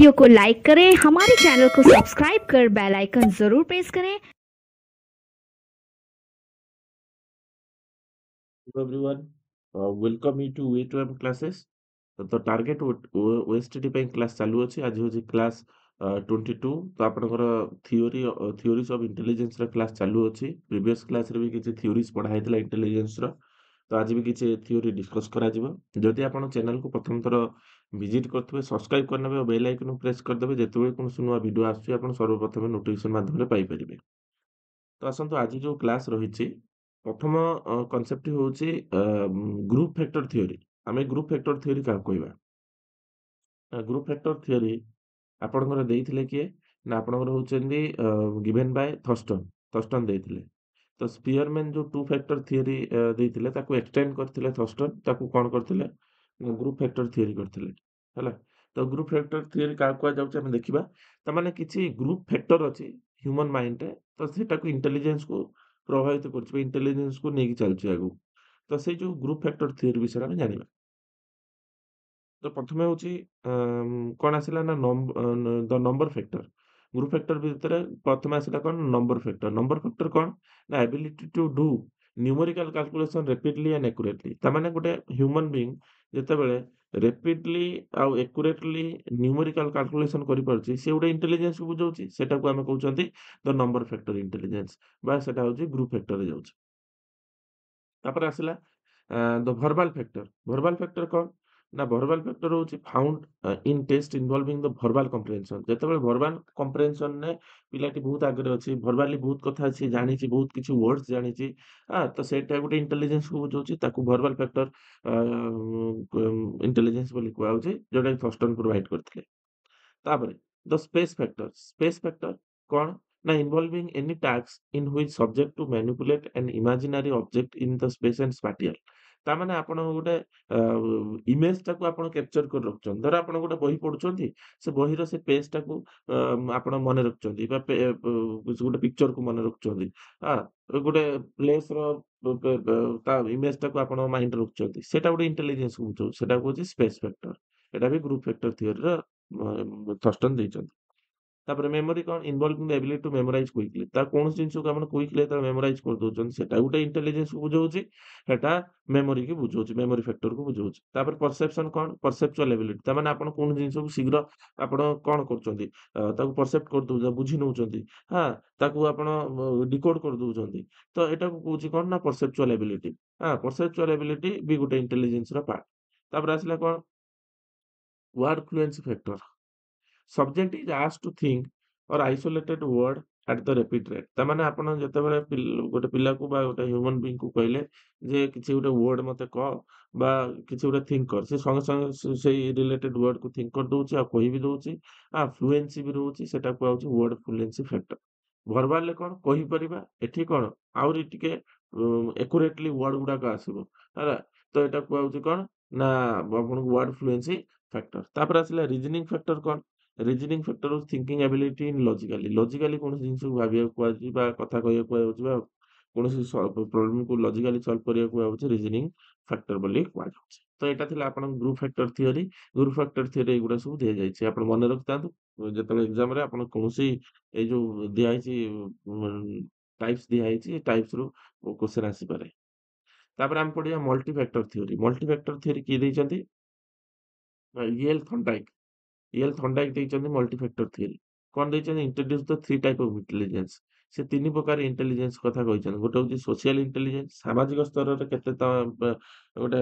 Video को like करें, हमारे चैनल को सब्सक्राइब कर बेल आइकन जरूर प्रेस करें। Hello everyone, welcome you to A2M classes. ତ ଟାର୍ଗେଟ ଓଏସଟିଟି ପାଇଁ କ୍ଲାସ୍ ଚାଲୁଅଛି। ଆଜି ହେଉଛି କ୍ଲାସ୍ 22। ତ ଆପଣଙ୍କର ଥିଓରିଜ୍ ଅଫ୍ ଇଣ୍ଟେଲିଜେନ୍ସର କ୍ଲାସ୍ ଚାଲୁଅଛି। ପ୍ରିଭିୟସ୍ କ୍ଲାସ୍ରେ ବି କିଛି ଥିଓରିଜ୍ ପଢ଼ା ହେଇଥିଲା ଇଣ୍ଟେଲିଜେନ୍ସର। ତ ଆଜି ବି କିଛି ଥିଓରି ଡିସ୍କସ୍ କରାଯିବ। ଯଦି ଆପଣ ଚ୍ୟାନେଲକୁ ପ୍ରଥମ ଥର ଭିଜିଟ୍ କରୁଥିବେ, ସବସ୍କ୍ରାଇବ୍ କରିନେବେ, ବେଲ୍ ଆଇକନ୍ ପ୍ରେସ୍ କରିଦେବେ। ଯେତେବେଳେ କୌଣସି ନୂଆ ଭିଡ଼ିଓ ଆସୁଛି ଆପଣ ସର୍ବପ୍ରଥମେ ନୋଟିଫିକେସନ୍ ମାଧ୍ୟମରେ ପାଇପାରିବେ। ତ ଆସନ୍ତୁ ଆଜି ଯେଉଁ କ୍ଲାସ୍ ରହିଛି, ପ୍ରଥମ କନସେପ୍ଟ ହେଉଛି ଗ୍ରୁପ୍ ଫ୍ୟାକ୍ଟର ଥିଓରି। ଆମେ ଗ୍ରୁପ୍ ଫ୍ୟାକ୍ଟର ଥିଓରି କାହାକୁ କହିବା? ଗ୍ରୁପ୍ ଫ୍ୟାକ୍ଟର ଥିଓରି ଆପଣଙ୍କର ଦେଇଥିଲେ କିଏ? ନା ଆପଣଙ୍କର ହେଉଛନ୍ତି ଗିଭେନ୍ ବାय ଥର୍ଷ୍ଟନ୍ ଦେଇଥିଲେ। ତ ସ୍ପିୟରମ୍ୟାନ୍ ଯେଉଁ ଟୁ ଫ୍ୟାକ୍ଟର ଥିଓରି ଦେଇଥିଲେ ତାକୁ ଏକ୍ସଟେଣ୍ଡ କରିଥିଲେ ଥର୍ଷ୍ଟନ୍, ତାକୁ କ'ଣ କରିଥିଲେ? ଗ୍ରୁପ୍ ଫ୍ୟାକ୍ଟର ଥିଓରି କରିଥିଲେ। ହେଲା, ତ ଗ୍ରୁପ୍ ଫ୍ୟାକ୍ଟର ଥିଓରି କାହାକୁ କୁହାଯାଉଛି ଆମେ ଦେଖିବା। ତାମାନେ କିଛି ଗ୍ରୁପ୍ ଫ୍ୟାକ୍ଟର ଅଛି ହ୍ୟୁମାନ୍ ମାଇଣ୍ଡରେ, ତ ସେଟାକୁ ଇଣ୍ଟେଲିଜେନ୍ସକୁ ପ୍ରଭାବିତ କରୁଛି ବା ଇଣ୍ଟେଲିଜେନ୍ସକୁ ନେଇକି ଚାଲୁଛି ଆଗକୁ। ତ ସେଇ ଯେଉଁ ଗ୍ରୁପ୍ ଫ୍ୟାକ୍ଟର ଥିଓରି ବିଷୟରେ ଆମେ ଜାଣିବା। ତ ପ୍ରଥମେ ହେଉଛି କ'ଣ ଆସିଲା ନା the number factor. Group factor ଭିତରେ ପ୍ରଥମେ ଆସିଲା କ'ଣ? Number factor. ନମ୍ବର ଫ୍ୟାକ୍ଟର କ'ଣ? ନା ability to do numerical calculation rapidly and accurately. ତାମାନେ ଗୋଟେ ହ୍ୟୁମାନ୍ ବିଙ୍ଗ ଯେତେବେଳେ ରେପିଡଲି ଆଉ ଏକୁରେଟଲି ନ୍ୟୁମେରିକାଲ କାଲକୁଲେସନ୍ କରିପାରୁଛି, ସେ ଗୋଟେ ଇଣ୍ଟେଲିଜେନ୍ସକୁ ବୁଝାଉଛି। ସେଟାକୁ ଆମେ କହୁଛନ୍ତି ଦ ନମ୍ବର ଫ୍ୟାକ୍ଟର ଇଣ୍ଟେଲିଜେନ୍ସ, ବା ସେଟା ହେଉଛି ଗ୍ରୁପ୍ ଫ୍ୟାକ୍ଟରରେ ଯାଉଛି। ତାପରେ ଆସିଲା ଦ ଭର୍ବାଲ ଫ୍ୟାକ୍ଟର। ଭର୍ବାଲ ଫ୍ୟାକ୍ଟର କ'ଣ? ନା ଭର୍ବାଲ ଫ୍ୟାକ୍ଟର ହେଉଛି ଫାଉଣ୍ଡ ଇନ୍ ଟେଷ୍ଟ ଇନଭଲ୍ଭିଂ ଦ ଭର୍ବାଲ କମ୍ପ୍ରେହେନ୍ସନ୍। ଯେତେବେଳେ ଭର୍ବାଲ କମ୍ପ୍ରେହେନ୍ସନରେ ପିଲାଟି ବହୁତ ଆଗରେ ଅଛି, ଭର୍ବାଲି ବହୁତ କଥା ଅଛି, ଜାଣିଛି, ବହୁତ କିଛି ୱାର୍ଡସ୍ ଜାଣିଛି, ତ ସେଇଟା ଗୋଟେ ଇଣ୍ଟେଲିଜେନ୍ସକୁ ବୁଝାଉଛି। ତାକୁ ଭର୍ବାଲ ଫ୍ୟାକ୍ଟର ଇଣ୍ଟେଲିଜେନ୍ସ ବୋଲି କୁହାଯାଉଛି, ଯେଉଁଟାକି ଥର୍ଷ୍ଟନ୍ ପ୍ରୋଭାଇଡ୍ କରିଥିଲେ। ତାପରେ the space factor. Space factor କ'ଣ? ନା involving any task in which subject to manipulate an imaginary object in the space and spatial. ତାମାନେ ଆପଣ ଗୋଟେ ଇମେଜଟାକୁ ଆପଣ କ୍ୟାପଚର କରି ରଖୁଛନ୍ତି। ଧର ଆପଣ ଗୋଟେ ବହି ପଢୁଛନ୍ତି, ସେ ବହିର ସେ ପେଜଟାକୁ ଆପଣ ମନେ ରଖୁଛନ୍ତି, ବା ଗୋଟେ ପିକ୍ଚରକୁ ମନେ ରଖୁଛନ୍ତି, ଗୋଟେ ପ୍ଲେସ୍ର ତା ଇମେଜଟାକୁ ଆପଣ ମାଇଣ୍ଡରେ ରଖୁଛନ୍ତି। ସେଇଟା ଗୋଟେ ଇଣ୍ଟେଲିଜେନ୍ସକୁ ବୁଝାଉଛି। ସେଟା କହୁଛି ସ୍ପେସ୍ ଫ୍ୟାକ୍ଟର। ଏଟା ବି ଗ୍ରୁପ୍ ଫ୍ୟାକ୍ଟର ଥିଓରିର ଥର୍ଷ୍ଟନ୍ ଦେଇଛନ୍ତି। ତାପରେ ମେମୋରି କ'ଣ? ଇନଭଲ୍ଭିଂ ଦ ଏବିଲିଟି ଟୁ ମେମୋରାଇଜ୍ କୁଇକଲି। ତା କୌଣସି ଜିନିଷକୁ ଆପଣ କୁଇକଲି ଯେତେବେଳେ ମେମୋରାଇଜ୍ କରିଦେଉଛନ୍ତି, ସେଟା ଗୋଟେ ଇଣ୍ଟେଲିଜେନ୍ସକୁ ବୁଝାଉଛି। ସେଟା ମେମୋରିକି ବୁଝାଉଛି, ମେମୋରି ଫ୍ୟାକ୍ଟରକୁ ବୁଝାଉଛି। ତାପରେ ପରସେପ୍ସନ୍ କ'ଣ? ପରସେପ୍ଚୁଆଲ ଏବିଲିଟି। ତାମାନେ ଆପଣ କୌଣସି ଜିନିଷକୁ ଶୀଘ୍ର ଆପଣ କ'ଣ କରୁଛନ୍ତି? ତାକୁ ପରସେପ୍ଟ କରିଦେଉଛନ୍ତି, ବୁଝି ନେଉଛନ୍ତି, ତାକୁ ଆପଣ ଡିକୋଡ୍ କରିଦେଉଛନ୍ତି। ତ ଏଟାକୁ କହୁଛି କ'ଣ? ନା ପରସେପ୍ଚୁଆଲ ଏବିଲିଟି। ପରସେପ୍ଚୁଆଲ ଏବିଲିଟି ବି ଗୋଟେ ଇଣ୍ଟେଲିଜେନ୍ସର ପାର୍ଟ। ତାପରେ ଆସିଲା କ'ଣ? Word fluency factor. Subject is asked to think or isolated word at the rapid rate. ତାମାନେ ଆପଣ ଯେତେବେଳେ ଗୋଟେ ପିଲାକୁ ବା ଗୋଟେ ହ୍ୟୁମାନ୍ ବିଙ୍ଗକୁ କହିଲେ ଯେ କିଛି ଗୋଟେ ୱାର୍ଡ ମୋତେ କହ, ବା କିଛି ଗୋଟେ ଥିଙ୍କ କର, ସେ ସଙ୍ଗେ ସଙ୍ଗେ ସେଇ ରିଲେଟେଡ୍ ୱାର୍ଡକୁ ଥିଙ୍କ କରିଦେଉଛି ଆଉ କହି ବି ଦେଉଛି। ଫ୍ଲୁଏନ୍ସି ବି ରହୁଛି। ସେଟା କୁହାଯାଉଛି ୱାର୍ଡ ଫ୍ଲୁଏନ୍ସି ଫ୍ୟାକ୍ଟର। ଭର୍ବାଲରେ କ'ଣ? କହିପାରିବା। ଏଠି କ'ଣ? ଆହୁରି ଟିକେ ଏକୁରେଟଲି ୱାର୍ଡ ଗୁଡାକ ଆସିବ। ହେଲା, ତ ଏଟା କୁହାଯାଉଛି କ'ଣ? ନା ଆପଣଙ୍କୁ ୱାର୍ଡ ଫ୍ଲୁଏନ୍ସି ଫ୍ୟାକ୍ଟର। ତାପରେ ଆସିଲା ରିଜନିଂ ଫ୍ୟାକ୍ଟର। କ'ଣ? ରିଜନିଂ ଫ୍ୟାକ୍ଟର ହେଉଛି thinking ability in logically. Logically କୌଣସି ଜିନିଷକୁ ଭାବିବାକୁ କୁହାଯାଉଛି, ବା କଥା କହିବାକୁ କୁହାଯାଉଛି, ବା କୌଣସି ପ୍ରୋବ୍ଲେମକୁ ଲଜିକାଲି ସଲ୍ଭ କରିବାକୁ କୁହାଯାଉଛି ରିଜନିଂ ଫ୍ୟାକ୍ଟର ବୋଲି କୁହାଯାଉଛି। ତ ଏଇଟା ଥିଲା ଆପଣଙ୍କ group factor theory. Group factor theory ଏଗୁଡ଼ା ସବୁ ଦିଆଯାଇଛି। ଆପଣ ମନେ ରଖିଥାନ୍ତୁ, ଯେତେବେଳେ ଏକ୍ଜାମରେ ଆପଣ କୌଣସି ଏଇ ଯୋଉ ଦିଆହେଇଛି ଟାଇପ୍ସ ଦିଆହେଇଛି, ଏ ଟାଇପ୍ସରୁ କ୍ୱେଶ୍ଚନ୍ ଆସିପାରେ। ତାପରେ ଆମେ ପଢିବା multi factor theory. Multi factor theory କିଏ ଦେଇଛନ୍ତି? ଇଏଲ୍ ଥର୍ଣ୍ଡାଇକ୍। ଇଏଲ୍ ଥର୍ଣ୍ଡାଇକ୍ ଦେଇଛନ୍ତି ମଲ୍ଟି ଫ୍ୟାକ୍ଟର ଥିଓରି। କ'ଣ ଦେଇଛନ୍ତି? Introduce the 3 type of intelligence. ସେ 3 ପ୍ରକାର ଇଣ୍ଟେଲିଜେନ୍ସ କଥା କହିଛନ୍ତି। ଗୋଟେ ହେଉଛି ସୋସିଆଲ ଇଣ୍ଟେଲିଜେନ୍ସ, ସାମାଜିକ ସ୍ତରରେ କେତେ ଗୋଟେ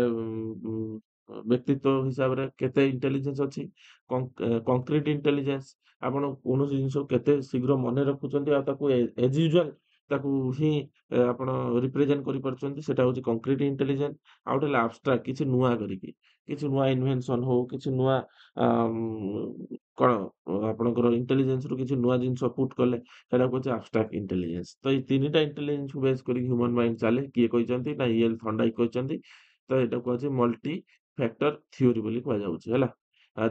ବ୍ୟକ୍ତିତ୍ୱ ହିସାବରେ କେତେ ଇଣ୍ଟେଲିଜେନ୍ସ ଅଛି। କଂକ୍ରିଟ୍ ଇଣ୍ଟେଲିଜେନ୍ସ, ଆପଣ କୌଣସି ଜିନିଷକୁ କେତେ ଶୀଘ୍ର ମନେ ରଖୁଛନ୍ତି ଆଉ ତାକୁ ଏଜ୍ ୟୁଜୁଆଲ ତାକୁ ହିଁ ଆପଣ ରିପ୍ରେଜେଣ୍ଟ କରିପାରୁଛନ୍ତି। ସେଟା ହେଉଛି କଂକ୍ରିଟ୍ ଇଣ୍ଟେଲିଜେନ୍ସ। ଆଉ ଗୋଟେ ହେଲା ଆବଷ୍ଟ୍ରାକ୍ଟ, କିଛି ନୂଆ କରିକି, କିଛି ନୂଆ ଇନଭେନସନ୍ ହଉ, କିଛି ନୂଆ କ'ଣ ଆପଣଙ୍କର ଇଣ୍ଟେଲିଜେନ୍ସରୁ କିଛି ନୂଆ ଜିନିଷ ପୁଟ୍ କଲେ, ସେଟାକୁ କହୁଛି ଆବଷ୍ଟ୍ରାକ୍ଟ ଇଣ୍ଟେଲିଜେନ୍ସ। ତ ଏଇ 3ଟା ଇଣ୍ଟେଲିଜେନ୍ସକୁ ବେସ୍ କରିକି ହ୍ୟୁମାନ୍ ମାଇଣ୍ଡ ଚାଲେ। କିଏ କହିଛନ୍ତି? ନା ଇଏଲ୍ ଥର୍ଣ୍ଡାଇକ୍ କହିଛନ୍ତି। ତ ଏଇଟା କୁହାଯାଉଛି ମଲ୍ଟି ଫ୍ୟାକ୍ଟର ଥିଓରି ବୋଲି କୁହାଯାଉଛି। ହେଲା,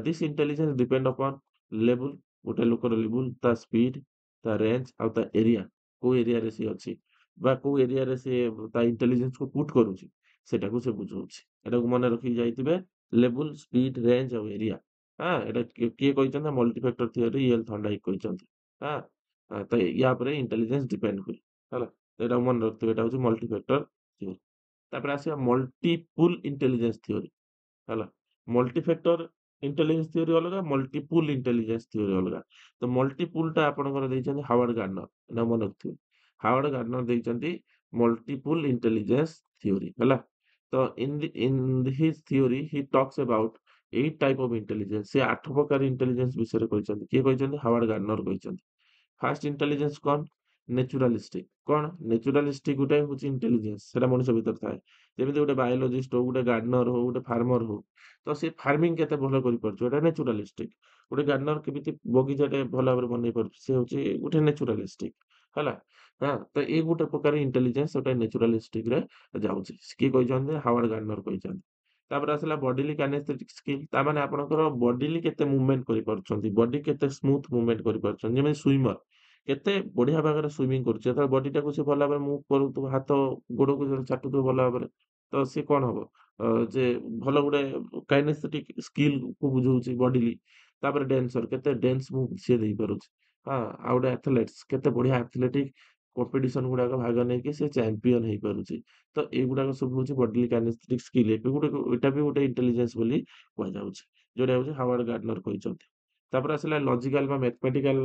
ଦିସ୍ ଇଣ୍ଟେଲିଜେନ୍ସ ଡିପେଣ୍ଡ ଅପନ୍ ଲେବୁଲ। ଗୋଟେ ଲୋକର ଲେବୁଲ, ତା ସ୍ପିଡ୍, ତା ରେଞ୍ଜ ଆଉ ତା ଏରିଆ, କୋଉ ଏରିଆରେ ସିଏ ଅଛି, ବା କୋଉ ଏରିଆରେ ସିଏ ତା ଇଣ୍ଟେଲିଜେନ୍ସକୁ ପୁଟ୍ କରୁଛି, ସେଟାକୁ ସେ ବୁଝଉଛି। ଏଟାକୁ ମନେ ରଖିକି ଯାଇଥିବେ, ଲେବୁଲ, ସ୍ପିଡ୍, ରେଞ୍ଜ ଆଉ ଏରିଆ। ଏଟା କିଏ କହିଛନ୍ତି ନା ମଲ୍ଟି ଫ୍ୟାକ୍ଟର ଥିଓରି ଇଏଲ ଥର୍ଣ୍ଡାଇକ କହିଛନ୍ତି। ହାଁ, ତ ୟା ଉପରେ ଇଣ୍ଟେଲିଜେନ୍ସ ଡିପେଣ୍ଡ ହୁଏ। ହେଲା? ଏଇଟାକୁ ମନେ ରଖିଥିବେ ଏଇଟା ହଉଛି ମଲ୍ଟି ଫ୍ୟାକ୍ଟର ଥିଓରି। ତାପରେ ଆସିବା ମଲ୍ଟିପୁଲ ଇଣ୍ଟେଲିଜେନ୍ସ ଥିଓରି। ହେଲା? ମଲ୍ଟି ଫ୍ୟାକ୍ଟର ଇଣ୍ଟେଲିଜେନ୍ସ ଥିଓରି ଅଲଗା, ମଲ୍ଟିପୁଲ ଇଣ୍ଟେଲିଜେନ୍ସ ଥିଓରି ଅଲଗା। ତ ମଲ୍ଟିପୁଲଟା ଆପଣଙ୍କର ଦେଇଛନ୍ତି ହାୱାର୍ଡ ଗାର୍ଡନର। ଏଟା ମନେ ରଖିଥିବେ। ହାୱାର୍ଡ ଗାର୍ଡନର ଦେଇଛନ୍ତି ମଲ୍ଟିପୁଲ ଇଣ୍ଟେଲିଜେନ୍ସ ଥିଓରି। ହେଲା? ତ in his theory he talks about 8 type of intelligence. ସେ 8 ପ୍ରକାର ଇଣ୍ଟେଲିଜେନ୍ସ ବିଷୟରେ କହିଛନ୍ତି। କିଏ କହିଛନ୍ତି? ହାୱାର୍ଡ ଗାର୍ଡନର କହିଛନ୍ତି। ଫାର୍ଷ୍ଟ ଇଣ୍ଟେଲିଜେନ୍ସ କଣ? ନ୍ୟାଚୁରାଲିଷ୍ଟିକ। କଣ? ନ୍ୟାଚୁରାଲିଷ୍ଟିକ ଗୋଟେ ହଉଛି ଇଣ୍ଟେଲିଜେନ୍ସ। ସେଟା ମଣିଷ ଭିତରେ ଥାଏ। ଯେମିତି ଗୋଟେ ବାୟୋଲୋଜିଷ୍ଟ ହଉ, ଗୋଟେ ଗାର୍ଡନର ହଉ, ଗୋଟେ ଫାର୍ମର ହଉ। ତ ସେ ଫାର୍ମିଂ କେତେ ଭଲ କରିପାରୁଛି ଏଟା ନ୍ୟାଚୁରାଲିଷ୍ଟିକ। ଗୋଟେ ଗାର୍ଡନର କେମିତି ବଗିଚାଟେ ଭଲ ଭାବରେ ବନେଇ ପାରୁଛି ସେ ହଉଛି ଗୋଟେ ନ୍ୟାଚୁରାଲିଷ୍ଟିକ। ହେଲା? ତ ଏଇ ଗୋଟେ ପ୍ରକାର ଇଣ୍ଟେଲିଜେନ୍ସ ଗୋଟେ ନ୍ୟାଚୁରାଲିଷ୍ଟିକରେ ଯାଉଛି। କିଏ କହିଛନ୍ତି? ହାୱାର୍ଡ ଗାର୍ଡନର କହିଛନ୍ତି। ତାପରେ ଆସିଲା ବଡିଲି କାଇନେସ୍ଥେଟିକ୍ ସ୍କିଲ୍। ତାମାନେ ଆପଣଙ୍କର ବଡିଲି କେତେ ମୁଭମେଣ୍ଟ କରିପାରୁଛନ୍ତି, ବଡି କେତେ ସ୍ମୁଥ ମୁଭମେଣ୍ଟ କରିପାରୁଛନ୍ତି। ଯେମିତି ସୁଇମର କେତେ ବଢିଆ ଭାବରେ ସୁଇମିଂ କରୁଛି। ଯେତେବେଳେ ବଡିଟାକୁ ସେ ଭଲ ଭାବରେ ମୁଭ୍ କରୁଥିବ, ହାତ ଗୋଡକୁ ଯେତେବେଳେ ଚାଟୁଥିବ ଭଲ ଭାବରେ, ତ ସିଏ କଣ ହବ? ଯେ ଭଲ ଗୋଟେ କାଇନେସ୍ଥେଟିକ୍ ସ୍କିଲକୁ ବୁଝଉଛି ବଡିଲି। ତାପରେ ଡ୍ୟାନ୍ସର କେତେ ଡ୍ୟାନ୍ସ ମୁଭ୍ ସିଏ ଦେଇପାରୁଛି। ହଁ, ଆଉ ଗୋଟେ ଆଥଲେଟ୍ସ କେତେ ବଢିଆ ଆଥଲେଟିକ୍ କମ୍ପିଟିସନ ଗୁଡାକ ଭାଗ ନେଇକି ସେ ଚାମ୍ପିୟନ ହେଇପାରୁଛି। ତ ଏଇଗୁଡାକ ସବୁ ହଉଛି ବଡିଲି କାଇନେସ୍ଥେଟିକ୍ ସ୍କିଲ୍। ଏଇଟା ବି ଗୋଟେ ଇଣ୍ଟେଲିଜେନ୍ସ ବୋଲି କୁହାଯାଉଛି। ଯୋଉଟା ହଉଛି ହାୱାର୍ଡ ଗାର୍ଡନର କହିଛନ୍ତି। ତାପରେ ଆସିଲା ଲଜିକାଲ ବା ମ୍ୟାଥମେଟିକାଲ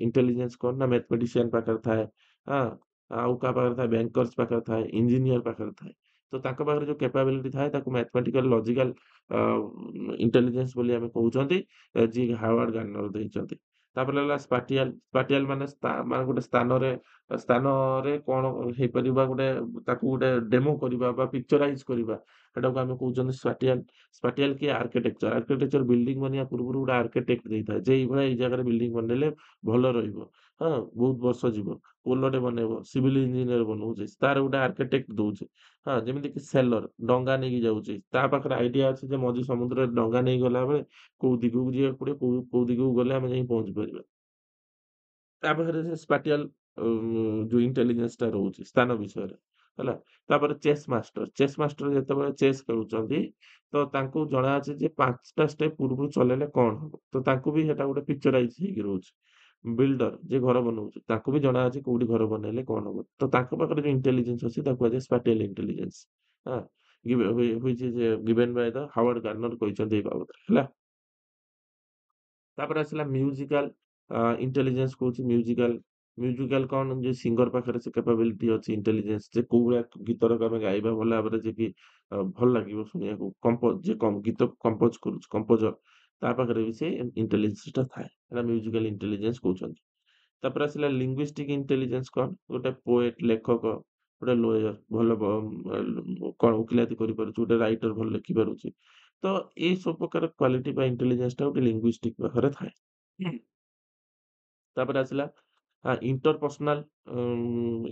ଇଣ୍ଟେଲିଜେନ୍ସ କଣ ନା ମ୍ୟାଥମେଟିସିଆନ ପାଖରେ ଥାଏ। ହଁ, ଆଉ କାହା ପାଖରେ ଥାଏ? ବ୍ୟାଙ୍କର୍ସ ପାଖରେ ଥାଏ, ଇଞ୍ଜିନିୟର ପାଖରେ ଥାଏ। ତ ତାଙ୍କ ପାଖରେ ଯୋଉ କ୍ୟାପାବିଲିଟି ଥାଏ ତାକୁ ମ୍ୟାଥମେଟିକାଲ ଲଜିକାଲ ଅ, ଇଣ୍ଟେଲିଜେନ୍ସ ବୋଲି ଆମେ କହୁଛନ୍ତି। ଯିଏ ହାୱାର୍ଡ ଗାର୍ଡନର ଦେଇଛନ୍ତି। ତାପରେ ହେଲା ସ୍ପାଟିଆଲ। ସ୍ପାଟିଆଲ ମାନେ ମାନେ ଗୋଟେ ସ୍ଥାନରେ କଣ ହେଇପାରିବା, ଗୋଟେ ତାକୁ ଗୋଟେ ଡେମୋ କରିବା ବା ପିକ୍ଚରାଇଜ କରିବା, ସେଟାକୁ ଆମେ କହୁଛନ୍ତି ସ୍ପାଟିଆଲ। ସ୍ପାଟିଆଲ କିଏ? ଆର୍କିଟେକ୍ଚର। ଆର୍କିଟେକ୍ଚର ବିଲ୍ଡିଂ ବନେଇବା ପୂର୍ବରୁ ଗୋଟେ ଆର୍କିଟେକ୍ଟ ଦେଇଥାଏ ଯେ ଏଇଭଳିଆ ଏଇ ଜାଗାରେ ବିଲ୍ଡିଂ ବନେଇଲେ ଭଲ ରହିବ। ହଁ, ବହୁତ ବର୍ଷ ଯିବ। ପୋଲଟେ ବନେଇବ, ସିଭିଲ ଇଞ୍ଜିନିୟର ବନଉଛି, ତାର ଗୋଟେ ଆର୍କିଟେକ୍ଟ ଦଉଛି। ହଁ, ଯେମିତି କି ସେଲର ଡଙ୍ଗା ନେଇକି ଯାଉଛି, ତା ପାଖରେ ଆଇଡିଆ ଅଛି ଯେ ମଝି ସମୁଦ୍ରରେ ଡଙ୍ଗା ନେଇକି ଗଲାବେଳେ କୋଉ ଦିଗକୁ ଯିବାକୁ ପଡିବ, କୋଉ କୋଉ ଦିଗକୁ ଗଲେ ଆମେ ଯାଇ ପହଞ୍ଚି ପାରିବା। ତା ପାଖରେ ସେ ସ୍ପାଟିଆଲ ଯୋଉ ଇଣ୍ଟେଲିଜେନ୍ସ ଟା ରହୁଛି ସ୍ଥାନ ବିଷୟରେ। ହେଲା? ତାପରେ ଚେସ୍ ମାଷ୍ଟର। ଚେସ୍ ମାଷ୍ଟର ଯେତେବେଳେ ଚେସ୍ ଖେଳୁଛନ୍ତି ତ ତାଙ୍କୁ ଜଣା ଅଛି ଯେ 5ଟା ଷ୍ଟେପ ପୂର୍ବରୁ ଚଲେଇଲେ କଣ ହବ। ତ ତାଙ୍କୁ ବି ସେଟା ଗୋଟେ ପିକ୍ଚରାଇଜ ହେଇକି ରହୁଛି। ବିଲ୍ଡର ଯିଏ ଘର ବନଉଛି ତାଙ୍କୁ ବି ଜଣା ଅଛି କୋଉଠି ଘର ବନେଇଲେ କଣ ହବ। ତ ତାଙ୍କ ପାଖରେ ଯୋଉ ଇଣ୍ଟେଲିଜେନ୍ସ ଅଛି ତାକୁ କୁହାଯାଏ ସ୍ପାଟିଆଲ ଇଣ୍ଟେଲିଜେନ୍ସ। ହଁ, which is given by the Howard Gardner କହିଛନ୍ତି ଏଇ ବାବଦରେ। ହେଲା? ତାପରେ ଆସିଲା ମ୍ୟୁଜିକାଲ ଇଣ୍ଟେଲିଜେନ୍ସ କହୁଛି ମ୍ୟୁଜିକାଲ। ମ୍ୟୁଜିକାଲ କଣ? ଯେ ସିଙ୍ଗର ପାଖରେ ସେ କ୍ୟାପାବିଲିଟି ଅଛି ଇଣ୍ଟେଲିଜେନ୍ସ ଯେ କୋଉ ଭଳିଆ ଗୀତଟାକୁ ଆମେ ଗାଇବା ଭଲ ଭାବରେ ଯେ କି ଭଲ ଲାଗିବ ଶୁଣିବାକୁ। ଯେ ଗୀତ କମ୍ପୋଜ କରୁଛି କମ୍ପୋଜର ତା ପାଖରେ ବି ସେ ଇଣ୍ଟେଲିଜେନ୍ସଟା ଥାଏ। ସେଟା ମ୍ୟୁଜିକାଲ ଇଣ୍ଟେଲିଜେନ୍ସ କହୁଛନ୍ତି। ତାପରେ ଆସିଲା ଲିଙ୍ଗୁଇଷ୍ଟିକ ଇଣ୍ଟେଲିଜେନ୍ସ କଣ? ଗୋଟେ ପୋଏଟ ଲେଖକ, ଗୋଟେ ଲୋୟର ଭଲ କଣ ଓକିଲାତି କରିପାରୁଛି, ଗୋଟେ ରାଇଟର ଭଲ ଲେଖିପାରୁଛି। ତ ଏଇ ସବୁ ପ୍ରକାର କ୍ୱାଲିଟି ବା ଇଣ୍ଟେଲିଜେନ୍ସଟା ଗୋଟେ ଲିଙ୍ଗୁଇଷ୍ଟିକ ପାଖରେ ଥାଏ। ହୁଁ। ତାପରେ ଆସିଲା ଇଣ୍ଟରପର୍ସନାଲ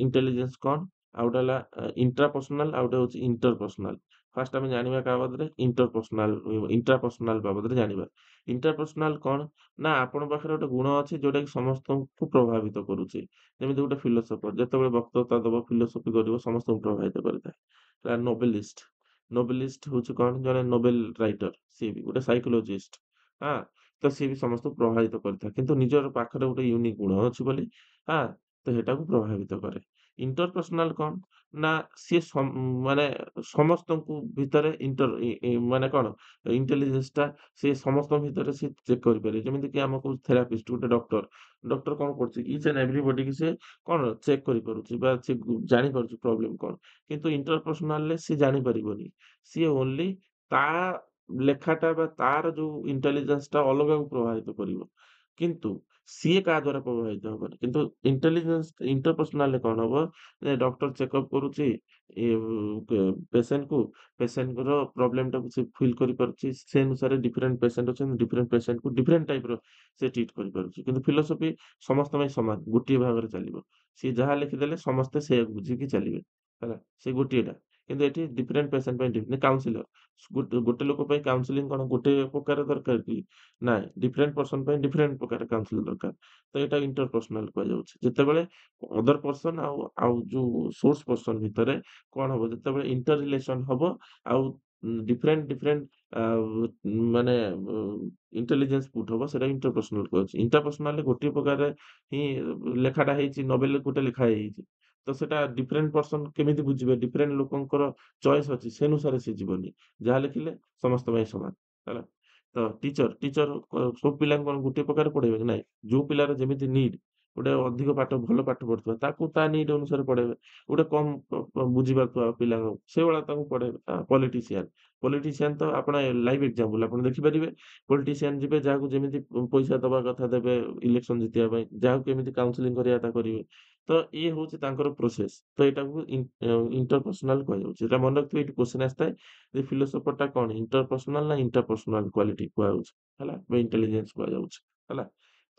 ଇଣ୍ଟେଲିଜେନ୍ସ କଣ? ଆଉ ଗୋଟେ ହେଲା ଇଣ୍ଟ୍ରାପର୍ସନାଲ, ଆଉ ଗୋଟେ ହଉଛି ଇଣ୍ଟରପର୍ସନାଲ। ଫାର୍ଷ୍ଟ ଆମେ ଜାଣିବା କାହା ବାବଦରେ? ଇଣ୍ଟ୍ରାପର୍ସନାଲ ବାବଦରେ ଜାଣିବା। ଇଣ୍ଟରପର୍ସନାଲ କଣ? ନା ଆପଣଙ୍କ ପାଖରେ ଗୋଟେ ଗୁଣ ଅଛି ଯୋଉଟା କି ସମସ୍ତଙ୍କୁ ପ୍ରଭାବିତ କରୁଛି। ଯେମିତି ଗୋଟେ ଫିଲୋସୋଫର ଯେତେବେଳେ ବକ୍ତୃତା ଦବ, ଫିଲୋସଫି କରିବ, ସମସ୍ତଙ୍କୁ ପ୍ରଭାବିତ କରିଥାଏ। ନୋବେଲିଷ୍ଟ। ନୋବେଲିଷ୍ଟ ହଉଛି କଣ? ଜଣେ ନୋବେଲ ରାଇଟର। ସିଏ ବି ଗୋଟେ ସାଇକୋଲୋଜିଷ୍ଟ। ହଁ, ତ ସିଏ ବି ସମସ୍ତଙ୍କୁ ପ୍ରଭାବିତ କରିଥାଏ। କିନ୍ତୁ ନିଜର ପାଖରେ ଗୋଟେ ୟୁନିକ୍ ଗୁଣ ଅଛି ବୋଲି ହଁ, ତ ସେଟାକୁ ପ୍ରଭାବିତ କରେ। ଇଣ୍ଟରପର୍ସନାଲ କଣ? ନା ସିଏ ମାନେ ସମସ୍ତଙ୍କୁ ଭିତରେ ମାନେ କଣ? ଇଣ୍ଟେଲିଜେନ୍ସଟା ସେ ସମସ୍ତଙ୍କ ଭିତରେ ସେ ଚେକ୍ କରିପାରିବେ। ଯେମିତିକି ଆମକୁ ଥେରାପିଷ୍ଟ ଗୋଟେ ଡକ୍ଟର। ଡକ୍ଟର କଣ କରୁଛି? ଇଚ୍ ଆଣ୍ଡ ଏଭ୍ରିବଡି କି ସେ କଣ ଚେକ୍ କରିପାରୁଛି ବା ସେ ଜାଣିପାରୁଛି ପ୍ରୋବ୍ଲେମ କଣ। କିନ୍ତୁ ଇଣ୍ଟରପର୍ସନାଲରେ ସିଏ ଜାଣିପାରିବନି। ସିଏ ଓନ୍ଲି ତା ଲେଖାଟା ବା ତାର ଯୋଉ ଇଣ୍ଟେଲିଜେନ୍ସଟା ଅଲଗାକୁ ପ୍ରଭାବିତ କରିବ। କିନ୍ତୁ ସିଏ କାହା ଦ୍ୱାରା ପ୍ରଭାବିତ ହବନି। କିନ୍ତୁ ଇଣ୍ଟରପର୍ସନାଲରେ କଣ ହବ? ଯେ ଡକ୍ଟର ଚେକଅପ୍ କରୁଛି ଏ ପେସେଣ୍ଟକୁ, ପେସେଣ୍ଟର ପ୍ରୋବ୍ଲେମଟାକୁ ସେ ଫିଲ୍ କରିପାରୁଛି। ସେ ଅନୁସାରେ ଡିଫରେଣ୍ଟ ପେସେଣ୍ଟ ଅଛନ୍ତି, ଡିଫରେଣ୍ଟ ପେସେଣ୍ଟକୁ ଡିଫରେଣ୍ଟ ଟାଇପର ସେ ଟ୍ରିଟ୍ କରିପାରୁଛି। କିନ୍ତୁ ଫିଲୋସଫି ସମସ୍ତଙ୍କ ପାଇଁ ସମାନ, ଗୋଟିଏ ଭାବରେ ଚାଲିବ। ସିଏ ଯାହା ଲେଖିଦେଲେ ସମସ୍ତେ ସେଇଆକୁ ବୁଝିକି ଚାଲିବେ। ହେଲା? ସେ ଗୋଟିଏଟା। କିନ୍ତୁ ଏଠି ଡିଫରେଣ୍ଟ ପେସେଣ୍ଟ ପାଇଁ କାଉନସିଲର। ଗୋଟେ ଲୋକ ପାଇଁ କାଉନସେଲିଂ କଣ ଗୋଟେ ପ୍ରକାର ଦରକାର କି? ନାଇଁ, ଡିଫରେଣ୍ଟ ପର୍ସନ ପାଇଁ ଡିଫରେଣ୍ଟ ପ୍ରକାର କାଉନସେଲିଂ ଦରକାର। ତ ଏଇଟା ଇଣ୍ଟରପର୍ସନାଲ କୁହାଯାଉଛି। ଯେତେବେଳେ ଅଦର ପର୍ସନ ଆଉ ଆଉ ଯୋଉ ସୋର୍ସ ପର୍ସନ ଭିତରେ କଣ ହବ? ଯେତେବେଳେ ଇଣ୍ଟର ରିଲେସନ ହବ ଆଉ ଡିଫରେଣ୍ଟ ମାନେ ଇଣ୍ଟେଲିଜେନ୍ସ ପୁଟ୍ ହବ ସେଟା ଇଣ୍ଟରପର୍ସନାଲ କୁହାଯାଉଛି। ଇଣ୍ଟରପର୍ସନାଲରେ ଗୋଟିଏ ପ୍ରକାରରେ ହିଁ ଲେଖାଟା ହେଇଛି, ନୋବେଲରେ ଗୋଟେ ଲେଖା ହେଇଯାଇଛି। ତ ସେଟା ଡିଫରେଣ୍ଟ ପର୍ସନ କେମିତି ବୁଝିବେ? ଡିଫରେଣ୍ଟ ଲୋକଙ୍କର ଚଏସ୍ ଅଛି, ସେ ଅନୁସାରେ ସେ ଯିବନି। ଯାହା ଲେଖିଲେ ସମସ୍ତ ପାଇଁ ସମାନ, ହେଲା? ତ ଟିଚର ସବୁ ପିଲାଙ୍କୁ କଣ ଗୋଟିଏ ପ୍ରକାର ପଢ଼େଇବେ କି? ନାଇଁ। ଯୋଉ ପିଲାର ଯେମିତି ନିଡ୍, ଗୋଟେ ଅଧିକ ଭଲ ପାଠ ପଢୁଥିବା ତାକୁ ତା ନିଡ୍ ଅନୁସାରେ ପଢ଼େଇବେ। ଗୋଟେ କମ୍ ବୁଝିପାରୁଥିବା ପିଲାଙ୍କୁ ସେଇଭଳିଆ ତାଙ୍କୁ ପଢ଼େଇବେ। ପଲିଟିସିଆନ ତ ଆପଣ ଲାଇଭ୍ ଏକ୍ଜାମ୍ପଲ୍ ଆପଣ ଦେଖିପାରିବେ। ପଲିଟିସିଆନ ଯିବେ ଯାହାକୁ ଯେମିତି ପଇସା ଦବା କଥା ଦେବେ ଇଲେକ୍ସନ ଜିତିବା ପାଇଁ, ଯାହାକୁ କେମିତି କାଉନସେଲିଂ କରିବା କଥା କରିବେ। ତ ଇଏ ହଉଛି ତାଙ୍କର ପ୍ରୋସେସ୍। ତ ଏଇଟାକୁ ଇଣ୍ଟରପର୍ସନାଲ କୁହାଯାଉଛି। ଏଇଟା ମନେ ରଖିଥିବେ, ଏଇଠି କ୍ୱେଶ୍ଚନ ଆସିଥାଏ ଯେ ଫିଲୋସୋଫରଟା କଣ ଇଣ୍ଟରପର୍ସନାଲ ନା ଇଣ୍ଟରପର୍ସନାଲ କ୍ୱାଲିଟି କୁହାଯାଉଛି, ହେଲା? ବା ଇଣ୍ଟେଲିଜେନ୍ସ କୁହାଯାଉଛି, ହେଲା?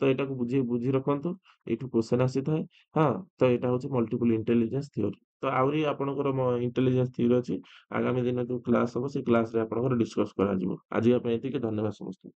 ତ ଏଇଟାକୁ ବୁଝି ରଖନ୍ତୁ। ଏଇଠୁ କ୍ୱେଶ୍ଚନ ଆସିଥାଏ। ହଁ, ତ ଏଇଟା ହଉଛି ମଲ୍ଟିପଲ ଇଣ୍ଟେଲିଜେନ୍ସ ଥିଓରୀ। ତ ଆହୁରି ଆପଣଙ୍କର ଇଣ୍ଟେଲିଜେନ୍ସ ଥିଓରୀ ଅଛି। ଆଗାମୀ ଦିନରେ ଯୋଉ କ୍ଲାସ୍ ହବ, ସେଇ କ୍ଲାସରେ ଆପଣଙ୍କର ଡିସ୍କସ୍ କରାଯିବ। ଆଜିକା ପାଇଁ ଏତିକି। ଧନ୍ୟବାଦ ସମସ୍ତଙ୍କୁ।